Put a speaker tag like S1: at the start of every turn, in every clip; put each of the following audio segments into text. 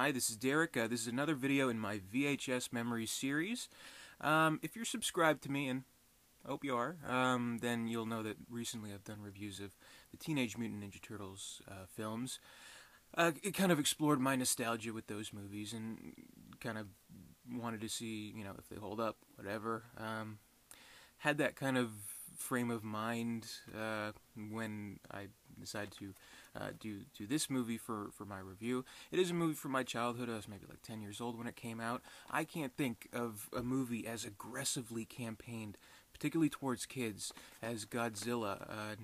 S1: Hi, this is Derek. This is another video in my VHS Memories series. If you're subscribed to me, and I hope you are, then you'll know that recently I've done reviews of the Teenage Mutant Ninja Turtles films. It kind of explored my nostalgia with those movies and kind of wanted to see, if they hold up, whatever. Had that kind of frame of mind when I decided to do this movie for my review. It is a movie from my childhood. I was maybe like 10 years old when it came out. I can't think of a movie as aggressively campaigned, particularly towards kids, as Godzilla,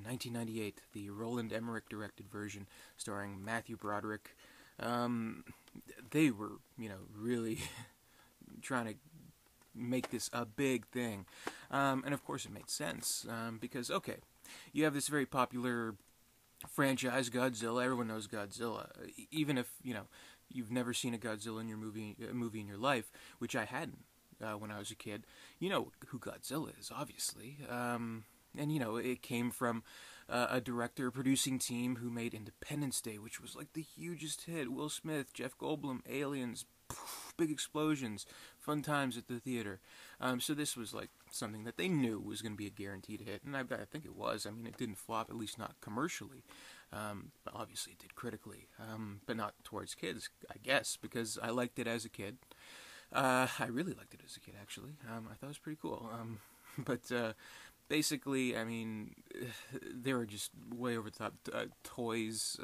S1: 1998, the Roland Emmerich directed version, starring Matthew Broderick. They were, really trying to make this a big thing. And of course it made sense, because, okay, you have this very popular franchise, Godzilla. Everyone knows Godzilla. Even if, you've never seen a Godzilla in your movie in your life, which I hadn't when I was a kid, you know who Godzilla is, obviously. And, it came from a director, producing team who made Independence Day, which was like the hugest hit. Will Smith, Jeff Goldblum, aliens, big explosions, fun times at the theater. So this was like something that they knew was going to be a guaranteed hit, and I think it was. I mean, it didn't flop, at least not commercially. But obviously it did critically, but not towards kids, I guess, because I liked it as a kid. I really liked it as a kid, actually. I thought it was pretty cool. But basically, I mean, they were just way over the top toys,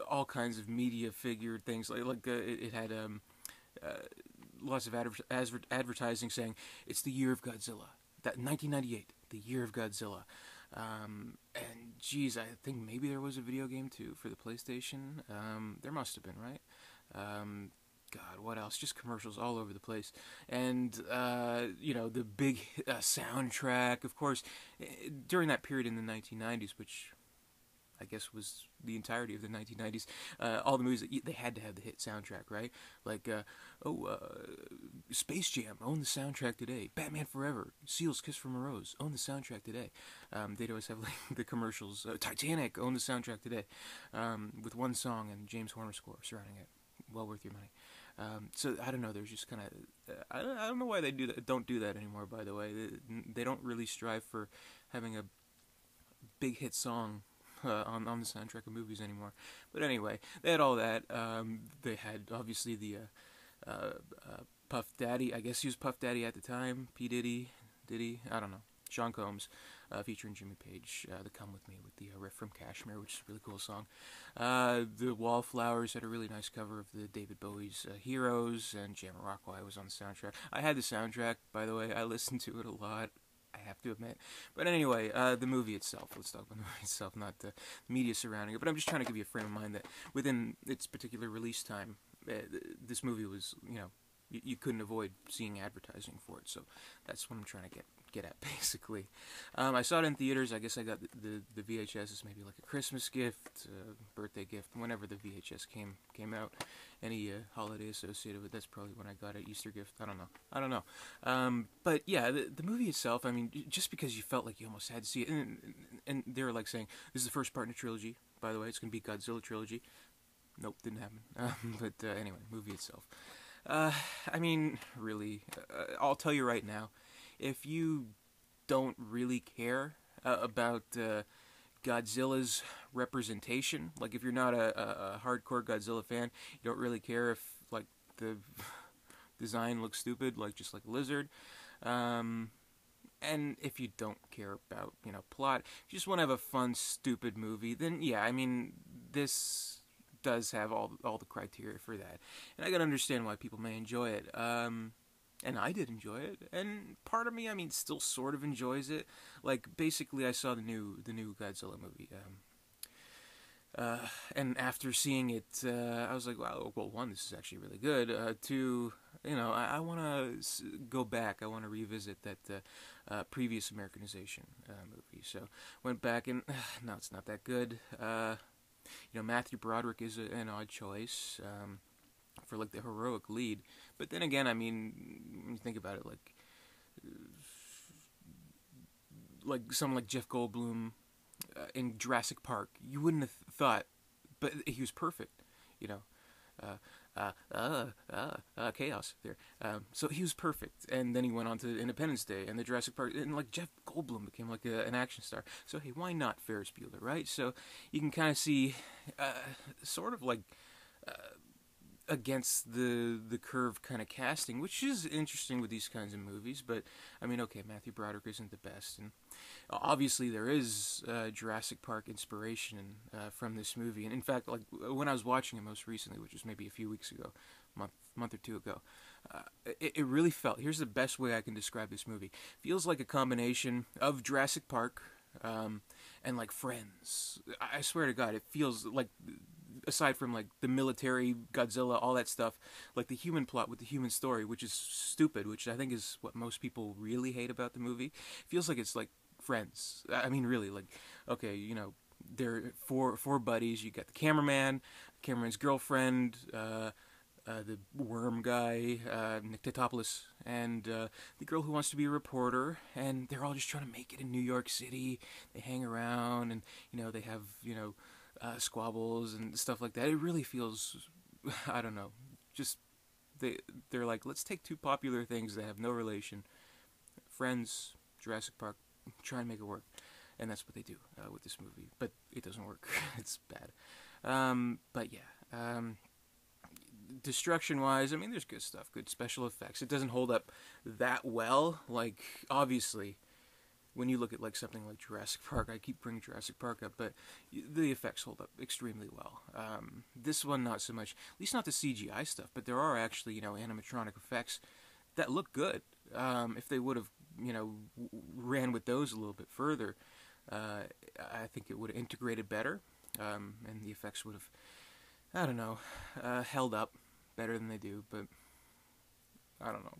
S1: all kinds of media figure things. It had lots of advertising saying it's the year of Godzilla. That 1998, the year of Godzilla. And geez, I think maybe there was a video game too for the PlayStation. There must have been, right? God, what else? Just commercials all over the place. And, the big soundtrack, of course, during that period in the 1990s, which I guess was the entirety of the 1990s, all the movies, they had to have the hit soundtrack, right? Like, Space Jam, own the soundtrack today. Batman Forever, Seal's Kiss from a Rose, own the soundtrack today. They'd always have, like, the commercials. Titanic, own the soundtrack today, with one song and James Horner score surrounding it. Well worth your money. So I don't know. There's just kind of I don't know why they don't do that anymore. By the way, they don't really strive for having a big hit song on the soundtrack of movies anymore. But anyway, they had all that. They had obviously the Puff Daddy. I guess he was Puff Daddy at the time. P Diddy, I don't know. Sean Combs, featuring Jimmy Page, the Come With Me with the riff from Kashmir, which is a really cool song. The Wallflowers had a really nice cover of the David Bowie's Heroes, and Jamiroquai was on the soundtrack. I had the soundtrack, by the way. I listened to it a lot, I have to admit. But anyway, the movie itself. Let's talk about the movie itself, not the media surrounding it. But I'm just trying to give you a frame of mind that within its particular release time, this movie was, you couldn't avoid seeing advertising for it. So that's what I'm trying to get at, basically. I saw it in theaters. I guess I got the VHS as maybe like a Christmas gift, birthday gift, whenever the VHS came out. Any holiday associated with that's probably when I got it. Easter gift. I don't know. But yeah, the movie itself. I mean, just because you felt like you almost had to see it, and they were like saying this is the first part in a trilogy. By the way, it's going to be Godzilla trilogy. Nope, didn't happen. But anyway, movie itself. I mean, really, I'll tell you right now, if you don't really care about Godzilla's representation, like if you're not a hardcore Godzilla fan, you don't really care if, like, the design looks stupid, like just like a lizard, and if you don't care about, plot, if you just want to have a fun, stupid movie, then yeah, I mean, this does have all the criteria for that, and I can understand why people may enjoy it. And I did enjoy it, and part of me, I mean, still sort of enjoys it. Like, basically, I saw the new Godzilla movie, and after seeing it, I was like, wow, well, one, this is actually really good. Two, I want to go back. I want to revisit that previous Americanization movie. So went back, and no, it's not that good. Matthew Broderick is an odd choice for, like, the heroic lead. But then again, I mean, when you think about it, like someone like Jeff Goldblum in Jurassic Park, you wouldn't have thought but he was perfect, you know. Chaos there. So he was perfect, and then he went on to Independence Day and the Jurassic Park, and like Jeff Goldblum became like an action star. So hey, why not Ferris Bueller, right? So you can kind of see, sort of like against the curve kind of casting, which is interesting with these kinds of movies. But I mean, okay, Matthew Broderick isn't the best, and obviously there is Jurassic Park inspiration from this movie. And in fact, like when I was watching it most recently, which was maybe a few weeks ago, month or two ago, it really felt. Here's the best way I can describe this movie. Feels like a combination of Jurassic Park and like Friends. I swear to God, it feels like, aside from like the military, Godzilla, all that stuff, like the human plot with the human story, which is stupid, which I think is what most people really hate about the movie, feels like it's like Friends. I mean, really, like, okay, you know, there are four buddies. You got the cameraman's girlfriend, the worm guy, Nick Tatopoulos, and the girl who wants to be a reporter, and they're all just trying to make it in New York City. They hang around, and, you know, they have, you know, squabbles and stuff like that. It really feels, I don't know, just, they're like, let's take two popular things that have no relation, Friends, Jurassic Park, try and make it work. And that's what they do with this movie. But it doesn't work. It's bad. But yeah. Destruction-wise, I mean, there's good stuff. Good special effects. It doesn't hold up that well. Like, obviously, when you look at like something like Jurassic Park, I keep bringing Jurassic Park up, but the effects hold up extremely well. This one, not so much. At least not the CGI stuff. But there are actually, you know, animatronic effects that look good. If they would have, you know, ran with those a little bit further, I think it would have integrated better, and the effects would have, I don't know, held up better than they do. But I don't know,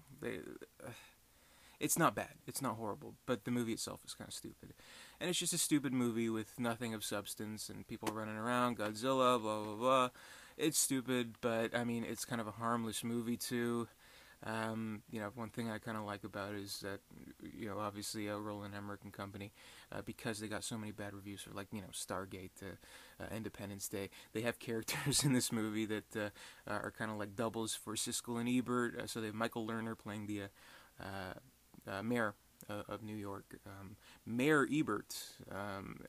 S1: it's not bad, it's not horrible, but the movie itself is kind of stupid, and it's just a stupid movie with nothing of substance and people running around, Godzilla, blah blah blah. It's stupid, but I mean, it's kind of a harmless movie too. You know, one thing I kind of like about it is that, you know, obviously Roland Emmerich and company, because they got so many bad reviews for, like, you know, Stargate, Independence Day, they have characters in this movie that are kind of like doubles for Siskel and Ebert. So they have Michael Lerner playing the mayor of New York, Mayor Ebert,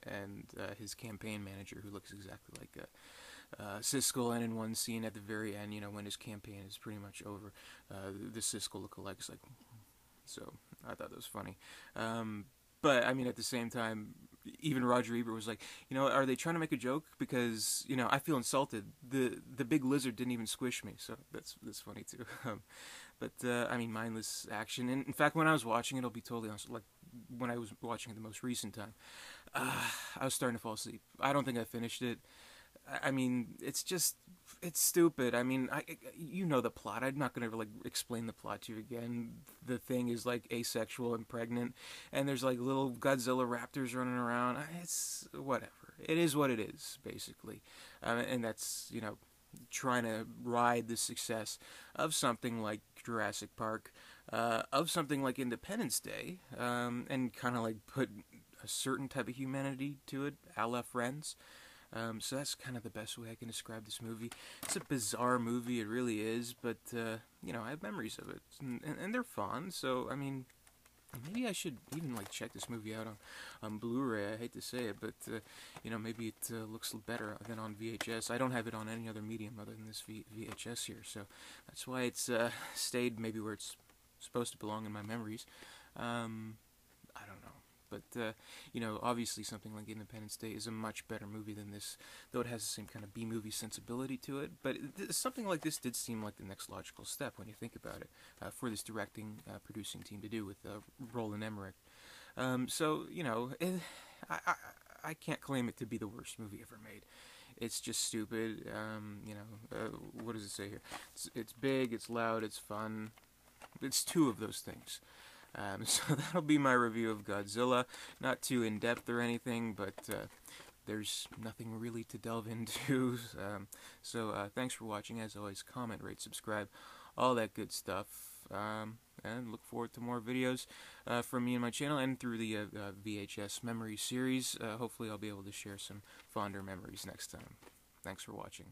S1: and his campaign manager, who looks exactly like Siskel, and in one scene at the very end, you know, when his campaign is pretty much over, the Siskel lookalike is like, so I thought that was funny. But I mean, at the same time, even Roger Ebert was like, you know, are they trying to make a joke? Because, you know, I feel insulted. The big lizard didn't even squish me, so that's funny too. But I mean, mindless action. And in fact, when I was watching it, I'll be totally honest, like when I was watching it the most recent time, I was starting to fall asleep. I don't think I finished it. I mean, it's stupid. I mean, you know the plot. I'm not going to like explain the plot to you again. The thing is like asexual and pregnant, and there's like little Godzilla raptors running around. It's whatever. It is what it is, basically. And that's, you know, trying to ride the success of something like Jurassic Park, of something like Independence Day, and kind of like put a certain type of humanity to it, a la Friends. So that's kind of the best way I can describe this movie. It's a bizarre movie, it really is, but, you know, I have memories of it, and they're fun, so, I mean, maybe I should even, like, check this movie out on Blu-ray. I hate to say it, but, you know, maybe it looks better than on VHS. I don't have it on any other medium other than this VHS here, so that's why it's stayed maybe where it's supposed to belong in my memories. I don't know. But, you know, obviously something like Independence Day is a much better movie than this, though it has the same kind of B-movie sensibility to it. But something like this did seem like the next logical step when you think about it, for this directing, producing team to do with Roland Emmerich. So, you know, I can't claim it to be the worst movie ever made. It's just stupid. You know, what does it say here? It's big, it's loud, it's fun. It's two of those things. So that'll be my review of Godzilla. Not too in-depth or anything, but there's nothing really to delve into. So thanks for watching. As always, comment, rate, subscribe, all that good stuff. And look forward to more videos from me and my channel, and through the VHS Memories series. Hopefully I'll be able to share some fonder memories next time. Thanks for watching.